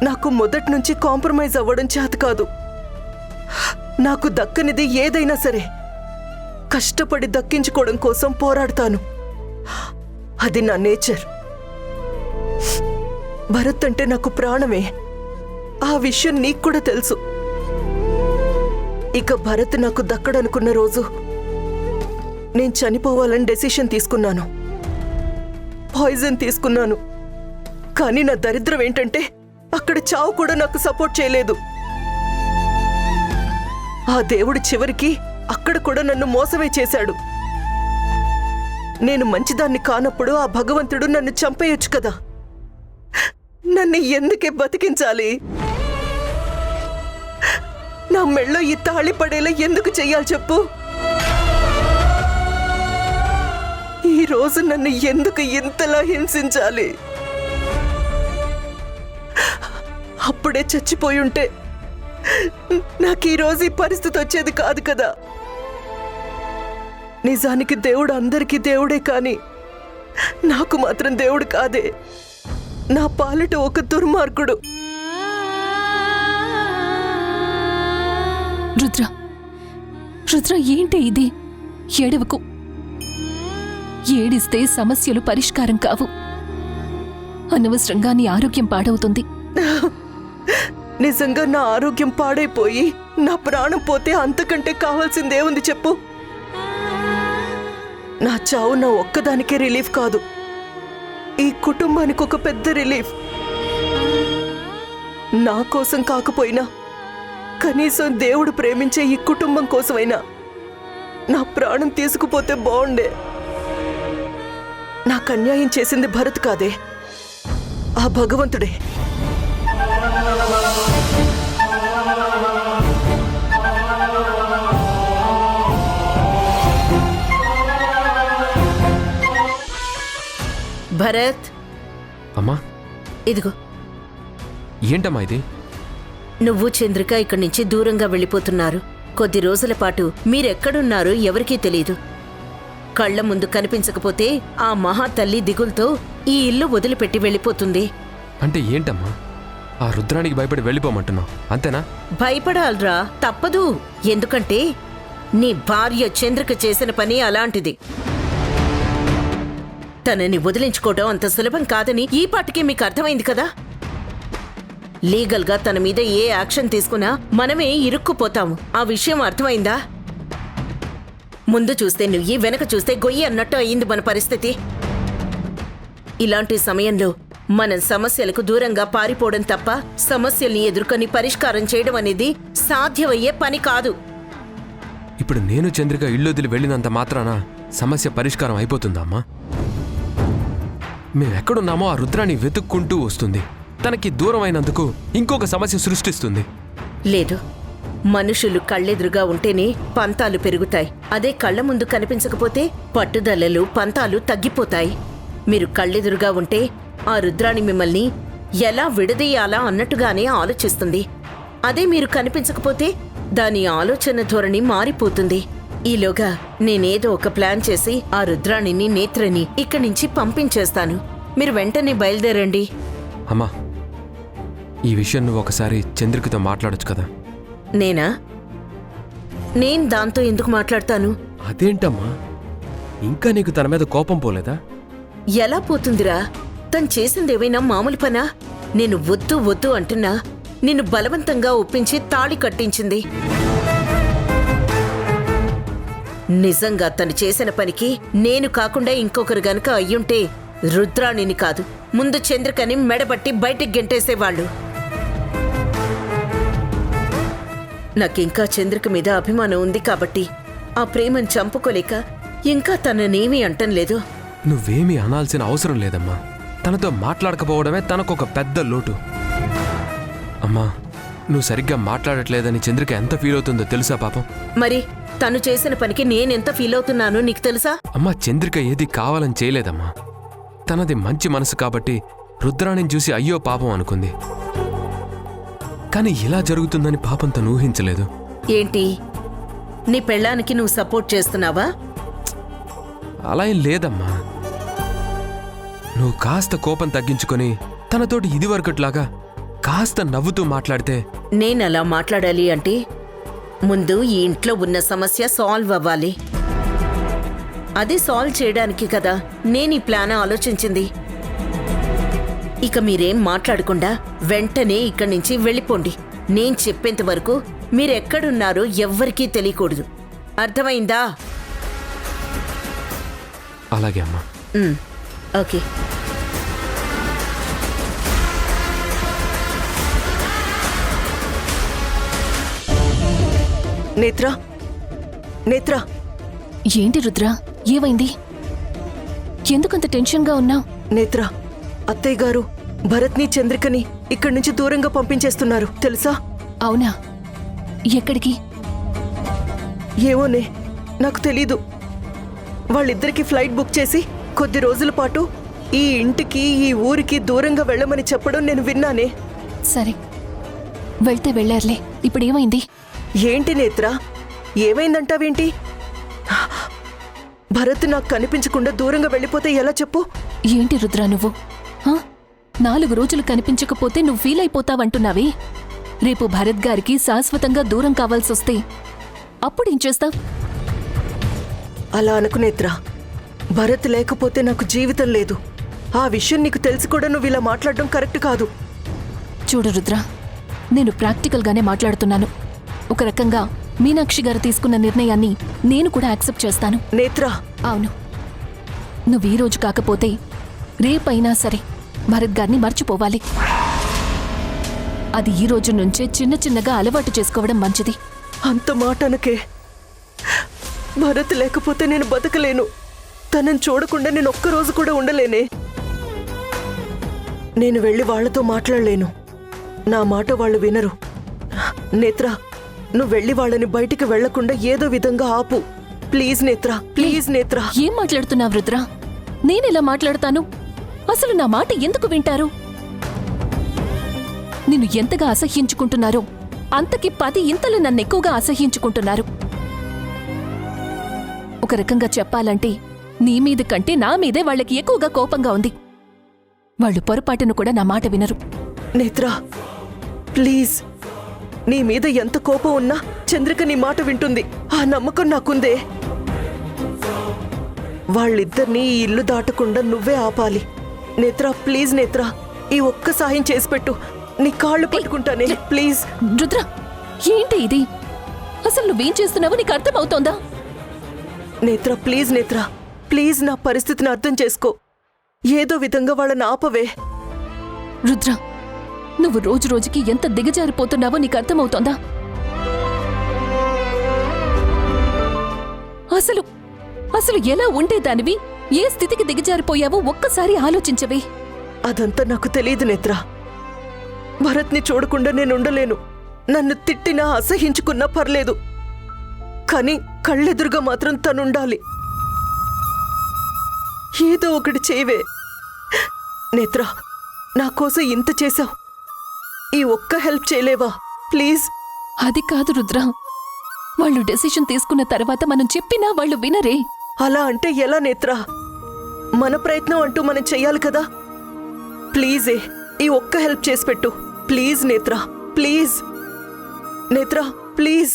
నాకు మొదటి నుంచి కాంప్రమైజ్ అవ్వడం చేత కాదు. నాకు దక్కనిది ఏదైనా సరే కష్టపడి దక్కించుకోవడం కోసం పోరాడతాను. అది నా నేచర్. భరత్ అంటే నాకు ప్రాణమే. ఆ విషయం నీకు కూడా తెలుసు. ఇక భరత్ నాకు దక్కడనుకున్న రోజు నేను చనిపోవాలని డెసిషన్ తీసుకున్నాను. పాయిజన్ తీసుకున్నాను. కానీ నా దరిద్రం ఏంటంటే అక్కడ చావు కూడా నాకు సపోర్ట్ చేయలేదు. ఆ దేవుడు చివరికి అక్కడ కూడా నన్ను మోసమే చేశాడు. నేను మంచిదాన్ని కానప్పుడు ఆ భగవంతుడు నన్ను చంపేయొచ్చు కదా. నన్ను ఎందుకే బతికించాలి? నా మెళ్ళో ఈ తాళి పడేలా ఎందుకు చెయ్యాలి చెప్పు? ఈ రోజు నన్ను ఎందుకు ఇంతలా హింసించాలి? అప్పుడే చచ్చిపోయి ఉంటే నాకు ఈరోజు ఈ పరిస్థితి వచ్చేది కాదు కదా. నిజానికి దేవుడు అందరికీ దేవుడే, కానీ నాకు మాత్రం దేవుడు కాదే. నా పాలిట ఒక దుర్మార్గుడు. రుద్ర, రుద్ర, ఏంటి ఇది? ఏడవకు. ఏడిస్తే సమస్యలు పరిష్కారం కావు. అనవసరంగా నీ ఆరోగ్యం పాడవుతుంది. నిజంగా నా ఆరోగ్యం పాడైపోయి నా ప్రాణం పోతే అంతకంటే కావాల్సిందేముంది చెప్పు? నా చావు నా ఒక్కదానికే రిలీఫ్ కాదు, ఈ కుటుంబానికి ఒక పెద్ద రిలీఫ్. నా కోసం కాకపోయినా కనీసం దేవుడు ప్రేమించే ఈ కుటుంబం కోసమైనా నా ప్రాణం తీసుకుపోతే బాగుండే. నాకు అన్యాయం చేసింది భరత్ కాదే, ఆ భగవంతుడే. భరత్, అమ్మా, ఇదిగో. ఏంటమ్మా ఇది? నువ్వు చంద్రిక ఇక్కడి నుంచి దూరంగా వెళ్ళిపోతున్నారు. కొద్ది రోజుల పాటు మీరెక్కడున్నారో ఎవరికీ తెలీదు. కళ్ల ముందు కనిపించకపోతే ఆ మహాతల్లి దిగులతో ఈ ఇల్లు వదిలిపెట్టి వెళ్ళిపోతుంది. అంటే ఏంటమ్మా? ఆ రుద్రానికి భయపడి వెళ్ళిపోమంటున్నావు అంతేనా? భయపడాలరా, తప్పదు. ఎందుకంటే నీ భార్య చంద్రిక చేసిన పని అలాంటిది. తనని వదిలించుకోవడం అంత సులభం కాదని ఈ పాటికే మీకు అర్థమైంది కదా. లీగల్గా తన మీద ఏ యాక్షన్ తీసుకున్నా మనమే ఇరుక్కుపోతాము. ఆ విషయం అర్థమైందా? ముందు చూస్తే నువ్వు, వెనక చూస్తే గొయ్యి అన్నట్టు అయ్యింది మన పరిస్థితి. ఇలాంటి సమయంలో మనం సమస్యలకు దూరంగా పారిపోవడం తప్ప సమస్యల్ని ఎదుర్కొని పరిష్కారం చేయడం అనేది సాధ్యమయ్యే పని కాదు. ఇప్పుడు నేను చంద్రిక ఇల్లు వదిలి వెళ్ళినంత మాత్రాన సమస్య పరిష్కారం అయిపోతుందా అమ్మా? మేమెక్కడున్నామో ఆ రుద్రాన్ని వెతుక్కుంటూ వస్తుంది. తనకి దూరం అయినందుకు ఇంకొక సమస్య సృష్టిస్తుంది. లేదు, మనుషులు కళ్ళెదురుగా ఉంటేనే పంతాలు పెరుగుతాయి. అదే కళ్ళ ముందు కనిపించకపోతే పట్టుదలలు, పంతాలు తగ్గిపోతాయి. మీరు కళ్ళెదురుగా ఉంటే ఆ రుద్రాణి మిమ్మల్ని ఎలా విడదీయాలా అన్నట్టుగానే ఆలోచిస్తుంది. అదే మీరు కనిపించకపోతే దాని ఆలోచన ధోరణి మారిపోతుంది. ఈలోగా నేనేదో ఒక ప్లాన్ చేసి ఆ రుద్రాణిని, నేత్రని ఇక్కడి నుంచి పంపించేస్తాను. మీరు వెంటనే బయలుదేరండి. అమ్మా, ఈ విషయం నువ్వు ఒకసారి చంద్రికతో మాట్లాడొచ్చు కదా? నేనా? నేను దాంతో ఎందుకు మాట్లాడతాను? అదేంటమ్మా, ఇంకా నీకు తన మీద కోపం పోలేదా? ఎలా పోతుందిరా? తను చేసిందేమైనా మామూలు పనా? నేను వద్దు వద్దు అంటున్నా నిన్ను బలవంతంగా ఒప్పించి తాళి కట్టించింది. నిజంగా తను చేసిన పనికి నేను కాకుండా ఇంకొకరు గనుక అయ్యుంటే రుద్రాణిని కాదు, ముందు చంద్రికని మెడబట్టి బయటికి గెంటేసేవాళ్ళు. నాకింకా చంద్రిక మీద అభిమానం ఉంది కాబట్టి ఆ ప్రేమను చంపుకోలేక ఇంకా తననేమీ అంటం లేదు. నువ్వేమీ అనాల్సిన అవసరం లేదమ్మా. తనతో మాట్లాడకపోవడమే తనకొక పెద్ద లోటు. అమ్మా, నువ్వు సరిగ్గా మాట్లాడట్లేదని చంద్రిక ఎంత ఫీల్ అవుతుందో తెలుసా పాపం? మరి తను చేసిన పనికి నేనెంత ఫీల్ అవుతున్నానో నీకు తెలుసా? అమ్మా, చంద్రిక ఏది కావాలని చేయలేదమ్మా. తనది మంచి మనసు కాబట్టి రుద్రాణిని చూసి అయ్యో పాపం అనుకుంది. కానీ ఇలా జరుగుతుందని పాపం తను ఊహించలేదు. ఏంటి, నీ పెళ్ళానికి నువ్వు సపోర్ట్ చేస్తున్నావా? అలా ఏం లేదమ్మా. నువ్వు కాస్త కోపం తగ్గించుకొని తనతోటి ఇదివరకట్లాగా కాస్త నవ్వుతూ మాట్లాడితే నేనలా మాట్లాడాలి అంటే ముందు ఈ ఇంట్లో ఉన్న సమస్య సాల్వ్ అవ్వాలి. అది సాల్వ్ చేయడానికి కదా నేను ఈ ప్లాన్ ఆలోచించింది. ఇక మీరేం మాట్లాడకుండా వెంటనే ఇక్కడి నుంచి వెళ్ళిపోండి. నేను చెప్పేంత వరకు మీరెక్కడున్నారో ఎవ్వరికీ తెలియకూడదు. అర్థమైందా? అలాగే అమ్మా. ఓకే. నేత్రా, నేత్రా, ఏంటి రుద్ర, ఏమైంది? ఎందుకంత టెన్షన్గా ఉన్నావు? నేత్రా, అత్తయ్య గారు భరత్ని చంద్రికని ఇక్కడి నుంచి దూరంగా పంపించేస్తున్నారు తెలుసా? అవునా? ఎక్కడికి? ఏమోనే, నాకు తెలీదు. వాళ్ళిద్దరికి ఫ్లైట్ బుక్ చేసి కొద్ది రోజుల పాటు ఈ ఇంటికి ఈ ఊరికి దూరంగా వెళ్ళమని చెప్పడం నేను విన్నానే. సరే, వెళ్తే వెళ్ళారులే. ఇప్పుడేమైంది? ఏంటి నేత్రా, ఏమైందంటావేంటి? భరత్ నాకు కనిపించకుండా దూరంగా వెళ్ళిపోతే ఎలా చెప్పు? ఏంటి రుద్ర నువ్వు? 4 రోజులు కనిపించకపోతే నువ్వు ఫీల్ అయిపోతావంటున్నావే. రేపు భరత్ గారికి శాశ్వతంగా దూరం కావాల్సొస్తే అప్పుడేం చేస్తావ్? అలా అనుకు నేత్రా. భరత్ లేకపోతే నాకు జీవితం లేదు. ఆ విషయం నీకు తెలిసి కూడా నువ్వు ఇలా మాట్లాడడం కరెక్ట్ కాదు. చూడు రుద్ర, నేను ప్రాక్టికల్గానే మాట్లాడుతున్నాను. ఒక రకంగా మీనాక్షి గారు తీసుకున్న నిర్ణయాన్ని నేను కూడా యాక్సెప్ట్ చేస్తాను. నేత్రా, అవును, నువ్వు ఈ రోజు కాకపోతే రేపైనా సరే భరత్ గారిని మర్చిపోవాలి. అది ఈ రోజు నుంచే చిన్న చిన్నగా అలవాటు చేసుకోవడం మంచిది. అంత మాట అనకే. భరత్ లేకపోతే నేను బతకలేను. తనని చూడకుండా నేను ఒక్కరోజు కూడా ఉండలేనే. నేను వెళ్ళి వాళ్లతో మాట్లాడలేను. నా మాట వాళ్ళు వినరు. నేత్రా, నువ్వు వెళ్ళి వాళ్ళని బయటికి వెళ్లకుండా ఏదో విధంగా ఆపు. Please Netra, please Netra. ఏం మాట్లాడుతున్నావు రుద్ర? నేనెలా మాట్లాడతాను? అసలు నా మాట ఎందుకు వింటారు? నిన్ను ఎంతగా అసహ్యించుకుంటున్నారో అంతకి 10 ఇంతలు నన్నెక్కువగా అసహ్యించుకుంటున్నారు. ఒక రకంగా చెప్పాలంటే నీ మీద కంటే నా మీదే వాళ్ళకి ఎక్కువగా కోపంగా ఉంది. వాళ్ళు పొరపాటును కూడా నా మాట వినరు. నేత్రా, ప్లీజ్. నీ మీద ఎంత కోపం ఉన్నా చంద్రిక నీ మాట వింటుంది. ఆ నమ్మకం నాకుందే. వాళ్ళిద్దరినీ ఈ ఇల్లు దాటకుండా నువ్వే ఆపాలి. నేత్రా, ప్లీజ్ నేత్రా, ఈ ఒక్క సాయం చేసి పెట్టు. నీ కాళ్ళు పట్టుకుంటానే, ప్లీజ్. రుద్ర, ఏంటి ఇది? అసలు నువ్వేం చేస్తున్నావో నీకు అర్థమవుతోందా? నేత్రా, ప్లీజ్ నేత్రా, ప్లీజ్ నా పరిస్థితిని అర్థం చేసుకో. ఏదో విధంగా వాళ్ళని ఆపవే. రుద్ర, నువ్వు రోజు రోజుకి ఎంత దిగజారిపోతున్నావో నీకు అర్థమవుతోందా? అసలు అసలు ఎలా ఉండేదానివి? ఏ స్థితికి దిగజారిపోయావో ఒక్కసారి ఆలోచించవే. అదంతా నాకు తెలియదు నేత్రా. భరత్ని చూడకుండా నేనుండలేను. నన్ను తిట్టినా అసహించుకున్నా పర్లేదు, కానీ కళ్ళెదురుగా మాత్రం తనుండాలి. ఏదో ఒకటి చేయవే. నేత్రా, నా కోసం ఇంత చేశావు, ఈ ఒక్క హెల్ప్ చేయలేవా? ప్లీజ్. అది కాదు రుద్ర, వాళ్ళు డెసిషన్ తీసుకున్న తర్వాత మనం చెప్పినా వాళ్ళు వినరే. అలా అంటే ఎలా నేత్రా? మన ప్రయత్నం అంటూ మనం చెయ్యాలి కదా. ప్లీజే, ఈ ఒక్క హెల్ప్ చేసి పెట్టు. Please Netra, please. Netra, please.